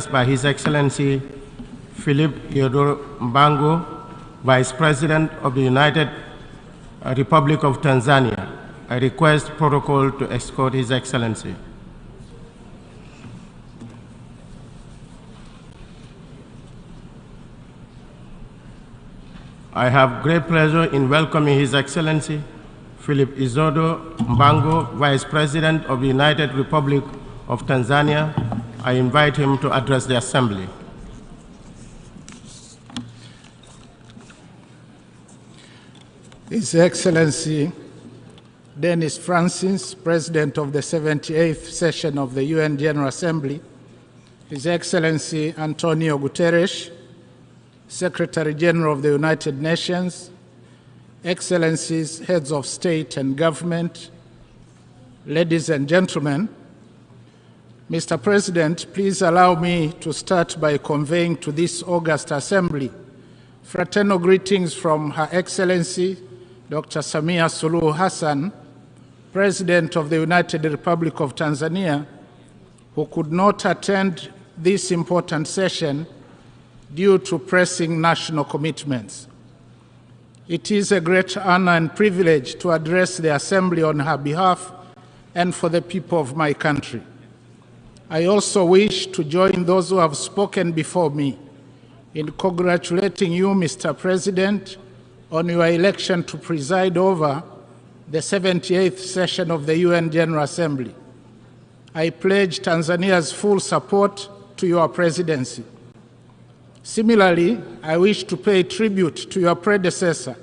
by His Excellency Philip MPANGO, Vice President of the United Republic of Tanzania. I request protocol to escort His Excellency. I have great pleasure in welcoming His Excellency Philip MPANGO, Vice President of the United Republic of Tanzania. I invite him to address the Assembly. His Excellency Denis Francis, President of the 78th session of the UN General Assembly, His Excellency Antonio Guterres, Secretary General of the United Nations, Excellencies, Heads of State and Government, ladies and gentlemen, Mr. President, please allow me to start by conveying to this august Assembly fraternal greetings from Her Excellency Dr. Samia Suluhu Hassan, President of the United Republic of Tanzania, who could not attend this important session due to pressing national commitments. It is a great honor and privilege to address the Assembly on her behalf and for the people of my country. I also wish to join those who have spoken before me in congratulating you, Mr. President, on your election to preside over the 78th session of the UN General Assembly. I pledge Tanzania's full support to your presidency. Similarly, I wish to pay tribute to your predecessor,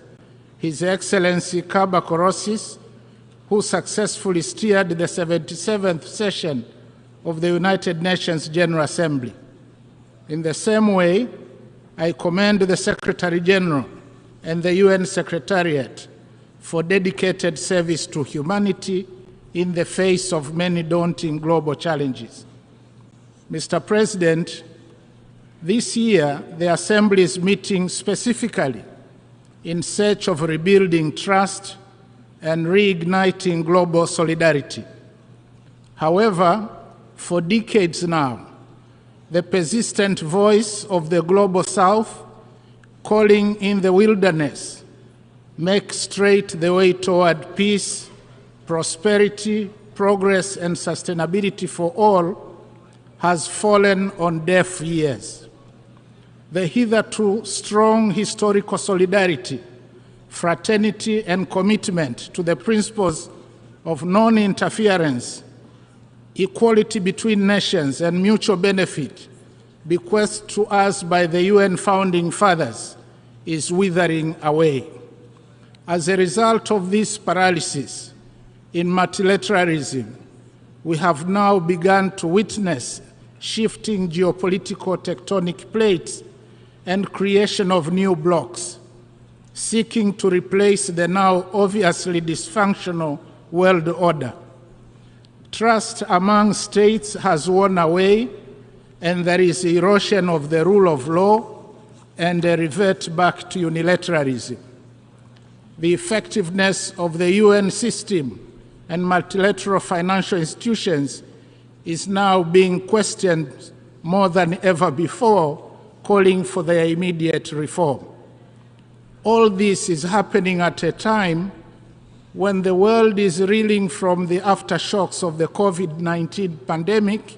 His Excellency Kaba Korosis, who successfully steered the 77th session of the United Nations General Assembly. In the same way, I commend the Secretary General and the UN Secretariat for dedicated service to humanity in the face of many daunting global challenges. Mr. President, this year, the Assembly is meeting specifically in search of rebuilding trust and reigniting global solidarity. However, for decades now, the persistent voice of the Global South calling in the wilderness, make straight the way toward peace, prosperity, progress, and sustainability for all, has fallen on deaf ears. The hitherto strong historical solidarity, fraternity, and commitment to the principles of non-interference, equality between nations, and mutual benefit bequeathed to us by the UN founding fathers is withering away. As a result of this paralysis in multilateralism, we have now begun to witness shifting geopolitical tectonic plates and creation of new blocs, seeking to replace the now obviously dysfunctional world order. Trust among states has worn away, and there is erosion of the rule of law and a revert back to unilateralism. The effectiveness of the UN system and multilateral financial institutions is now being questioned more than ever before, calling for their immediate reform. All this is happening at a time when the world is reeling from the aftershocks of the COVID-19 pandemic,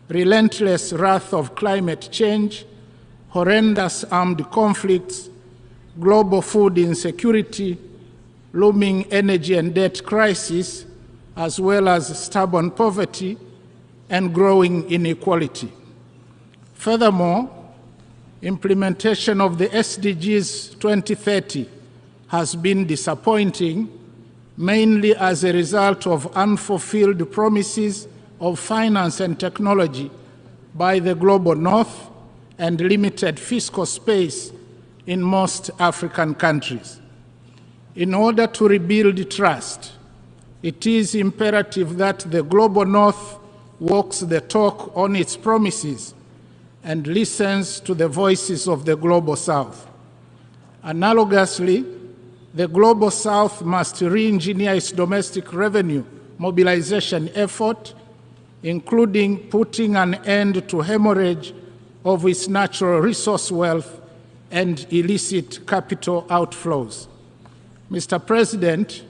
relentless wrath of climate change, horrendous armed conflicts, global food insecurity, looming energy and debt crisis, as well as stubborn poverty and growing inequality. Furthermore, implementation of the SDGs 2030 has been disappointing, mainly as a result of unfulfilled promises of finance and technology by the global north and limited fiscal space in most African countries. In order to rebuild trust, it is imperative that the global north walks the talk on its promises and listens to the voices of the global south. Analogously, the global south must re-engineer its domestic revenue mobilization effort including putting an end to hemorrhage of its natural resource wealth and illicit capital outflows. Mr. President,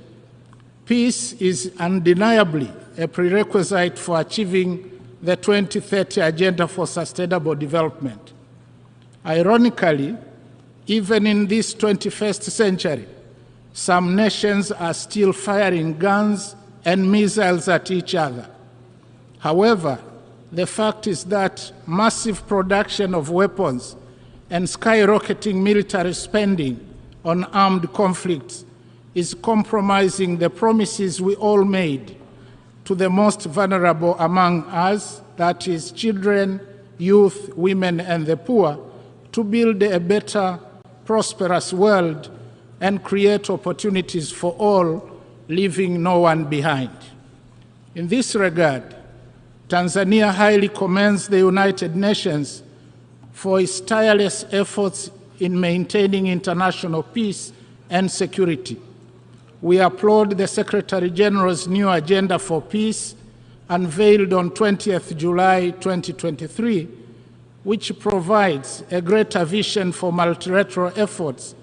peace is undeniably a prerequisite for achieving the 2030 Agenda for Sustainable Development. Ironically, even in this 21st century, some nations are still firing guns and missiles at each other. However, the fact is that massive production of weapons and skyrocketing military spending on armed conflicts is compromising the promises we all made to the most vulnerable among us, that is, children, youth, women, and the poor, to build a better, prosperous world and create opportunities for all, leaving no one behind. In this regard, Tanzania highly commends the United Nations for its tireless efforts in maintaining international peace and security. We applaud the Secretary General's new Agenda for Peace, unveiled on 20th July 2023, which provides a greater vision for multilateral efforts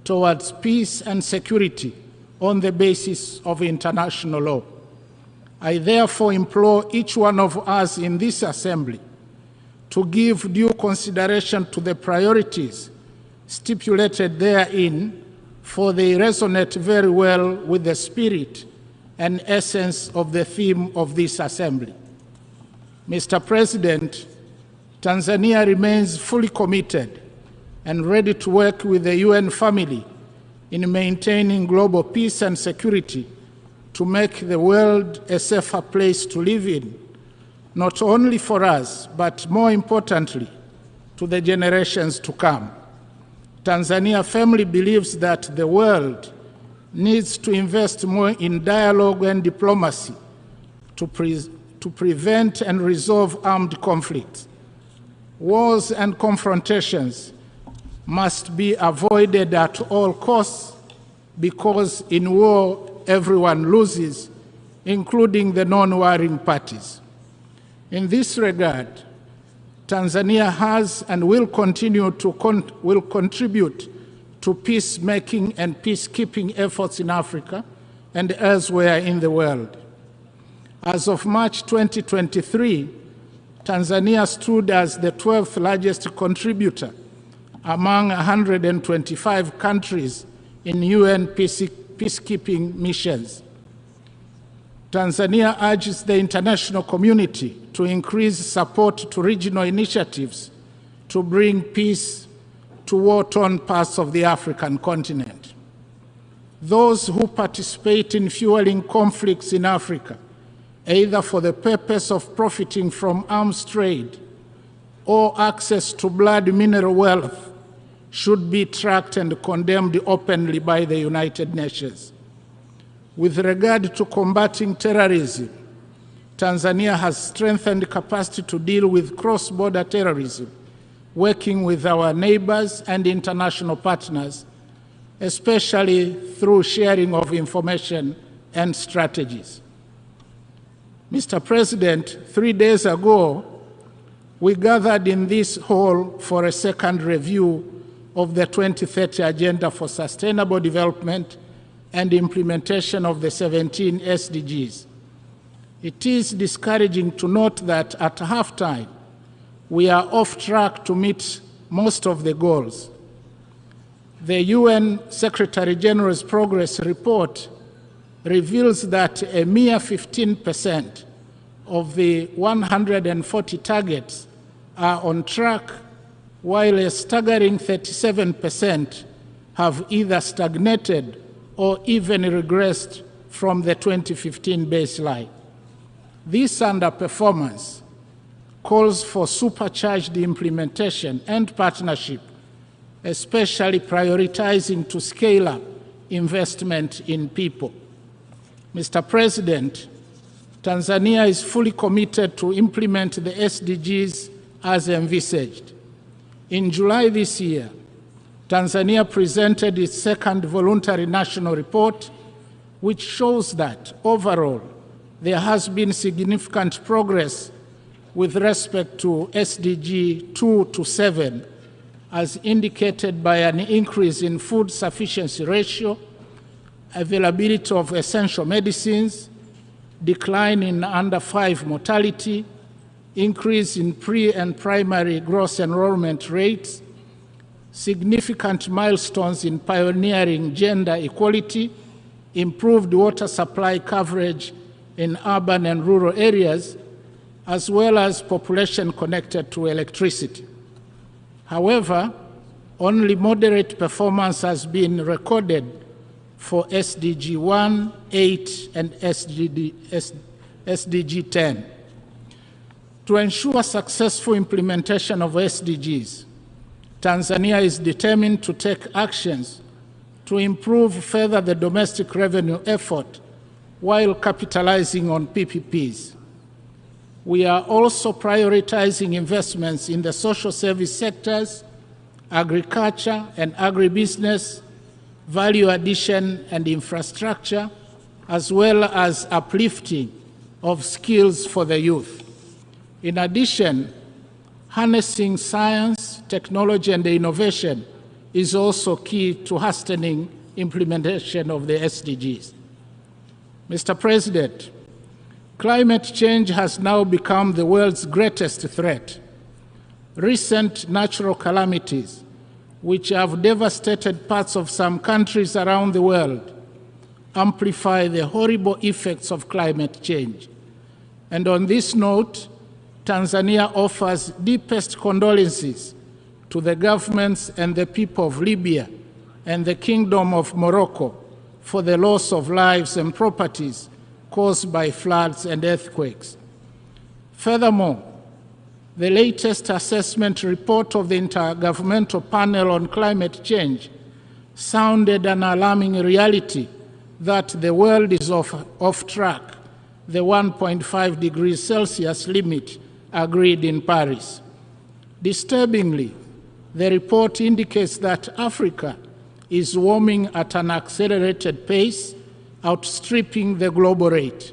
towards peace and security on the basis of international law. I therefore implore each one of us in this Assembly to give due consideration to the priorities stipulated therein, for they resonate very well with the spirit and essence of the theme of this Assembly. Mr. President, Tanzania remains fully committed and ready to work with the UN family in maintaining global peace and security to make the world a safer place to live in, not only for us, but more importantly, to the generations to come. Tanzania firmly believes that the world needs to invest more in dialogue and diplomacy to prevent and resolve armed conflicts. Wars and confrontations must be avoided at all costs, because in war everyone loses, including the non-warring parties. In this regard, Tanzania has and will continue to contribute to peacemaking and peacekeeping efforts in Africa and elsewhere in the world. As of March 2023, Tanzania stood as the 12th largest contributor among 125 countries in UN peacekeeping missions. Tanzania urges the international community to increase support to regional initiatives to bring peace to war-torn parts of the African continent. Those who participate in fueling conflicts in Africa, either for the purpose of profiting from arms trade or access to blood mineral wealth, should be tracked and condemned openly by the United Nations. With regard to combating terrorism, Tanzania has strengthened capacity to deal with cross-border terrorism, working with our neighbors and international partners, especially through sharing of information and strategies. Mr. President, 3 days ago, we gathered in this hall for a second review of the 2030 Agenda for Sustainable Development and implementation of the 17 SDGs. It is discouraging to note that at halftime, we are off track to meet most of the goals. The UN Secretary General's Progress Report reveals that a mere 15% of the 140 targets are on track, while a staggering 37% have either stagnated or even regressed from the 2015 baseline. This underperformance calls for supercharged implementation and partnership, especially prioritizing to scale up investment in people. Mr. President, Tanzania is fully committed to implement the SDGs as envisaged. In July this year, Tanzania presented its second voluntary national report, which shows that overall, there has been significant progress with respect to SDG 2 to 7, as indicated by an increase in food sufficiency ratio, availability of essential medicines, decline in under 5 mortality, increase in pre- and primary gross enrollment rates, significant milestones in pioneering gender equality, improved water supply coverage in urban and rural areas, as well as population connected to electricity. However, only moderate performance has been recorded for SDG 1, 8, and SDG 10. To ensure successful implementation of SDGs, Tanzania is determined to take actions to improve further the domestic revenue effort while capitalizing on PPPs. We are also prioritizing investments in the social service sectors, agriculture and agribusiness, value addition and infrastructure, as well as uplifting of skills for the youth. In addition, harnessing science, technology, and innovation is also key to hastening implementation of the SDGs. Mr. President, climate change has now become the world's greatest threat. Recent natural calamities, which have devastated parts of some countries around the world, amplify the horrible effects of climate change. And on this note, Tanzania offers deepest condolences to the governments and the people of Libya and the Kingdom of Morocco for the loss of lives and properties caused by floods and earthquakes. Furthermore, the latest assessment report of the Intergovernmental Panel on Climate Change sounded an alarming reality that the world is off track, the 1.5 degrees Celsius limit agreed in Paris. Disturbingly, the report indicates that Africa is warming at an accelerated pace, outstripping the global rate.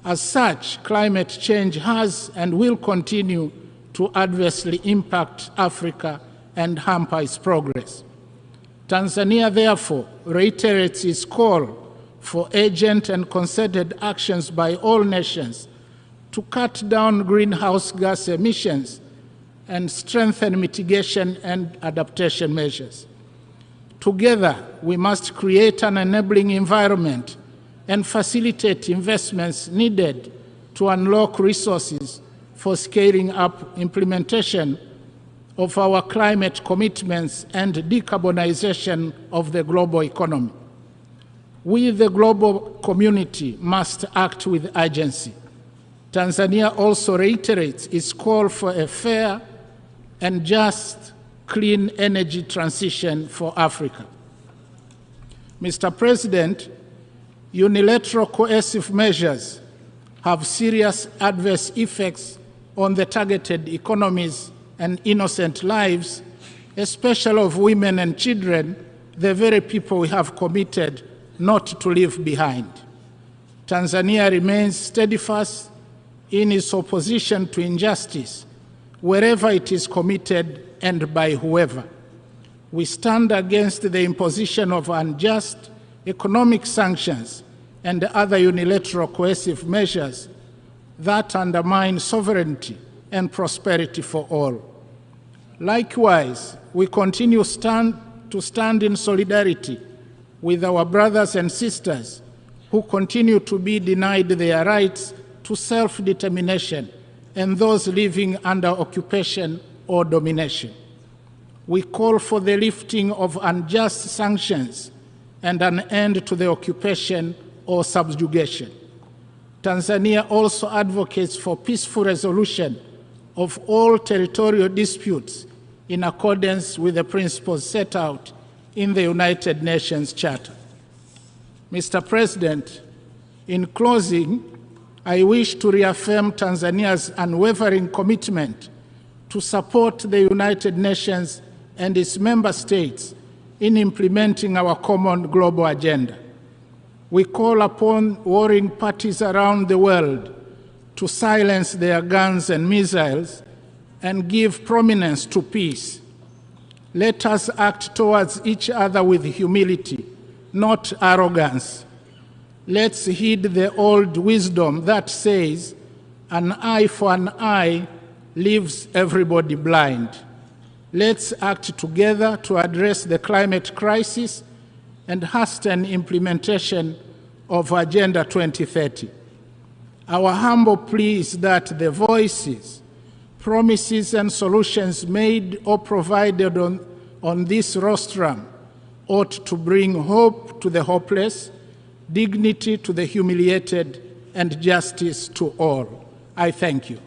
As such, climate change has and will continue to adversely impact Africa and hamper its progress. Tanzania, therefore, reiterates its call for urgent and concerted actions by all nations to cut down greenhouse gas emissions and strengthen mitigation and adaptation measures. Together, we must create an enabling environment and facilitate investments needed to unlock resources for scaling up implementation of our climate commitments and decarbonization of the global economy. We, the global community, must act with urgency. Tanzania also reiterates its call for a fair and just clean energy transition for Africa. Mr. President, unilateral coercive measures have serious adverse effects on the targeted economies and innocent lives, especially of women and children, the very people we have committed not to leave behind. Tanzania remains steadfast in its opposition to injustice, wherever it is committed and by whoever. We stand against the imposition of unjust economic sanctions and other unilateral coercive measures that undermine sovereignty and prosperity for all. Likewise, we continue to stand in solidarity with our brothers and sisters who continue to be denied their rights to self-determination and those living under occupation or domination. We call for the lifting of unjust sanctions and an end to the occupation or subjugation. Tanzania also advocates for peaceful resolution of all territorial disputes in accordance with the principles set out in the United Nations Charter. Mr. President, in closing, I wish to reaffirm Tanzania's unwavering commitment to support the United Nations and its member states in implementing our common global agenda. we call upon warring parties around the world to silence their guns and missiles and give prominence to peace. Let us act towards each other with humility, not arrogance. Let's heed the old wisdom that says, an eye for an eye leaves everybody blind. Let's act together to address the climate crisis and hasten implementation of Agenda 2030. Our humble plea is that the voices, promises, and solutions made or provided on this rostrum ought to bring hope to the hopeless, dignity to the humiliated, and justice to all. I thank you.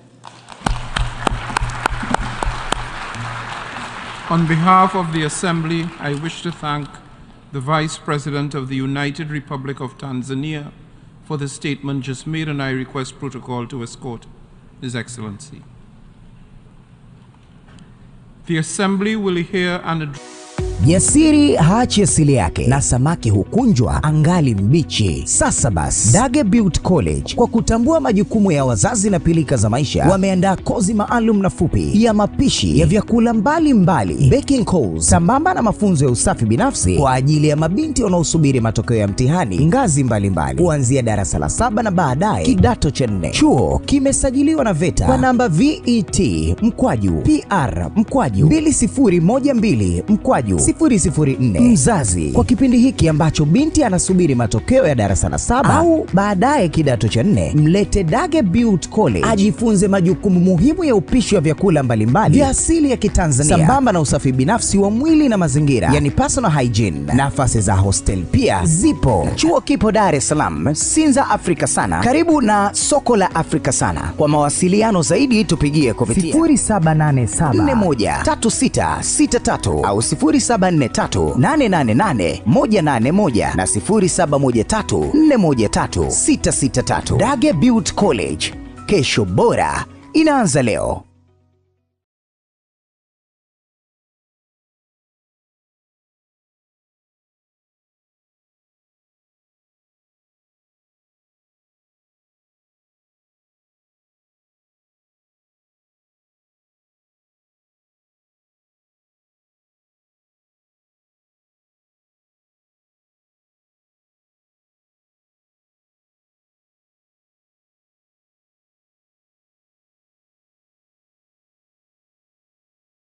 On behalf of the Assembly, I wish to thank the Vice President of the United Republic of Tanzania for the statement just made, and I request protocol to escort His Excellency. The Assembly will hear and address. Jasiri haachi asili yake na samaki hukunjwa angali mbichi. Sasa basi, Dage Built College kwa kutambua majukumu ya wazazi na pilika za maisha wameandaa kozi maalum na fupi ya mapishi ya vyakula mbalimbali, baking course, sambamba na mafunzo ya usafi binafsi kwa ajili ya mabinti wanaosubiri matokeo ya mtihani ngazi mbalimbali kuanzia darasa la 7 na baadaye kidato cha 4. Chuo kimesajiliwa na VETA kwa namba VET /PR /2012 004. Mzazi, kwa kipindi hiki ambacho binti anasubiri matokeo ya darasa la 7 au baadaye kidato cha 4, mlete Dage Built College ajifunze majukumu muhimu ya upishi wa vyakula mbalimbali vya asili ya Kitanzania sambamba na usafi binafsi wa mwili na mazingira, yani personal hygiene. Nafasi za hostel pia zipo. Chuo kipo Dar es Salaam, Sinza Afrika Sana, karibu na soko la Afrika Sana. Kwa mawasiliano zaidi tupigie kupitia 0787 413663 au 0743888181 na 0713413663. Dage Built College, kesho bora inaanza leo.